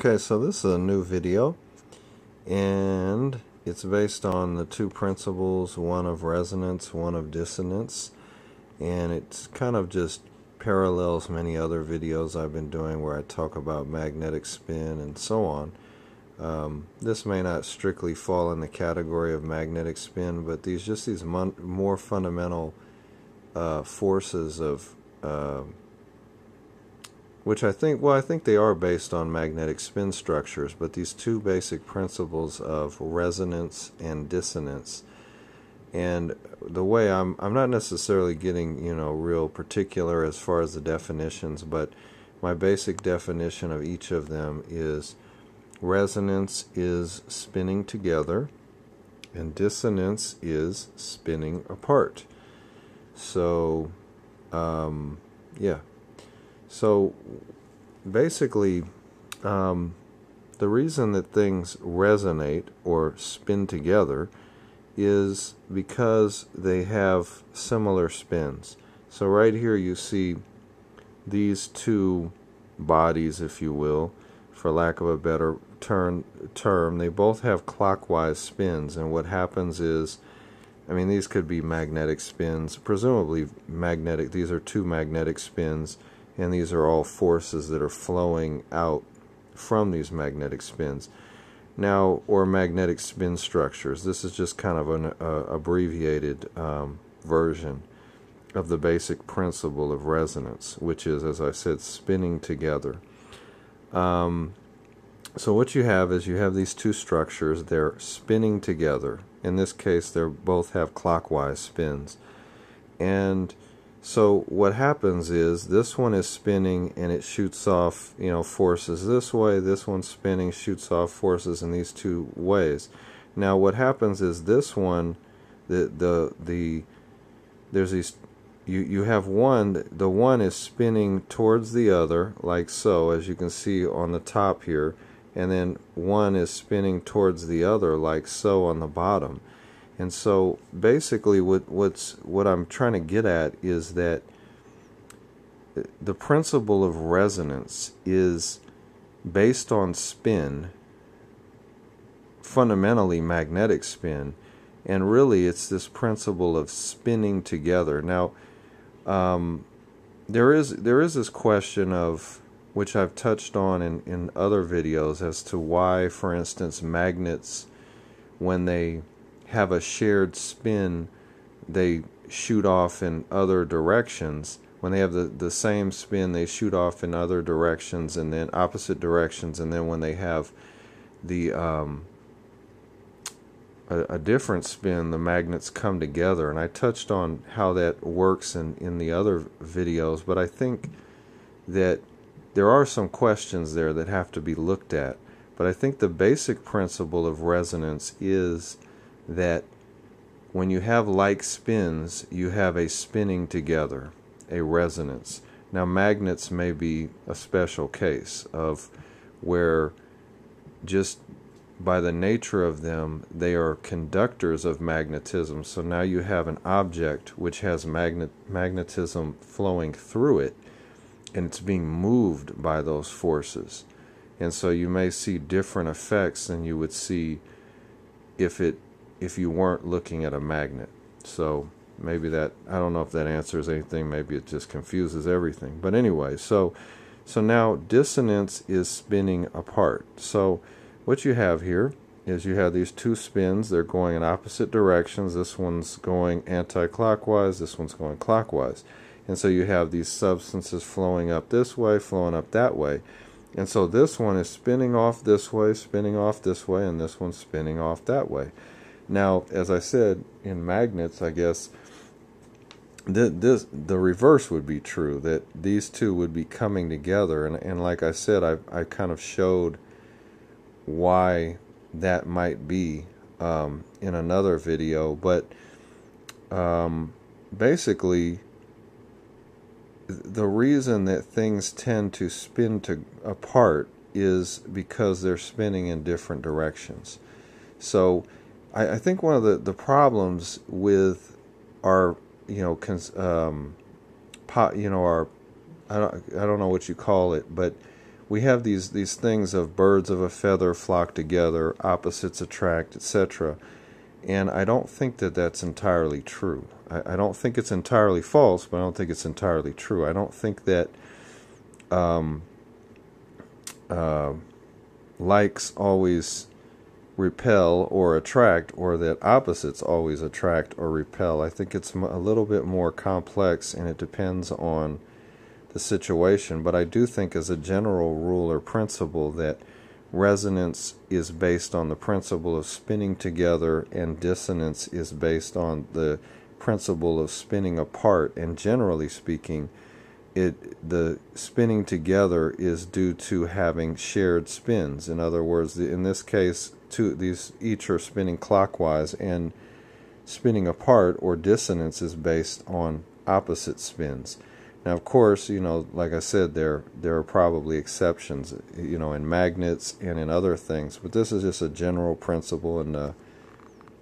Okay, so this is a new video, and it's based on the two principles, one of resonance, one of dissonance, and it's kind of just parallels many other videos I've been doing where I talk about magnetic spin and so on. This may not strictly fall in the category of magnetic spin, but these more fundamental forces of which I think they are based on magnetic spin structures, but these two basic principles of resonance and dissonance. And the way I'm not necessarily getting, real particular as far as the definitions, but my basic definition of each of them is resonance is spinning together and dissonance is spinning apart. So, yeah. So basically, the reason that things resonate or spin together is because they have similar spins. So right here you see these two bodies, if you will, for lack of a better term, they both have clockwise spins, and what happens is, these could be magnetic spins, presumably magnetic. These are two magnetic spins, and these are all forces that are flowing out from these magnetic spins. Now, or magnetic spin structures. This is just kind of an abbreviated version of the basic principle of resonance, which is, as I said, spinning together. So what you have is these two structures. They're spinning together. In this case, they both have clockwise spins. And so what happens is this one is spinning and it shoots off, forces this way. This one's spinning, shoots off forces in these two ways. Now what happens is this one, there's these, you have one, the one is spinning towards the other, like so, as you can see on the top here, and then one is spinning towards the other, like so, on the bottom. And so basically what I'm trying to get at is that the principle of resonance is based on spin, fundamentally magnetic spin, and really it's this principle of spinning together. Now there is this question of, which I've touched on in other videos, as to why, for instance, magnets, when they have a shared spin, they shoot off in other directions. When they have the same spin, they shoot off in other directions, and then opposite directions, and then when they have the a different spin, the magnets come together. And I touched on how that works in the other videos, but I think that there are some questions there that have to be looked at. But I think the basic principle of resonance is that when you have like spins, you have a spinning together, a resonance. Now magnets may be a special case of where, just by the nature of them, they are conductors of magnetism. So now you have an object which has magnetism flowing through it, and it's being moved by those forces. And so you may see different effects than you would see if you weren't looking at a magnet. So maybe that, I don't know if that answers anything. Maybe it just confuses everything. But anyway, so now dissonance is spinning apart. So what you have here is you have these two spins. They're going in opposite directions. This one's going anti-clockwise. This one's going clockwise. And so you have these substances flowing up this way, flowing up that way. And so this one is spinning off this way, spinning off this way, and this one's spinning off that way. Now, as I said, in magnets, I guess the reverse would be true, that these two would be coming together. And like I said, I kind of showed why that might be in another video. But basically, the reason that things tend to spin apart is because they're spinning in different directions. So I think one of the problems with our, our, I don't know what you call it, but we have these things of birds of a feather flock together, opposites attract, etc. And I don't think that that's entirely true. I don't think it's entirely false, but I don't think it's entirely true. I don't think that likes always repel or attract, or that opposites always attract or repel. I think it's a little bit more complex, and it depends on the situation. But I do think, as a general rule or principle, that resonance is based on the principle of spinning together, and dissonance is based on the principle of spinning apart. And generally speaking, the spinning together is due to having shared spins. In other words, in this case, these each are spinning clockwise, and spinning apart or dissonance is based on opposite spins. Now, of course, like I said, there are probably exceptions, in magnets and in other things, but this is just a general principle, and I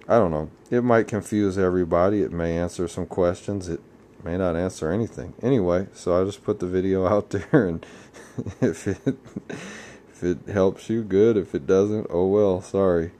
don't know. It might confuse everybody. It may answer some questions. It may not answer anything. Anyway, so I just put the video out there, and if it helps you, good. If it doesn't, oh well, sorry.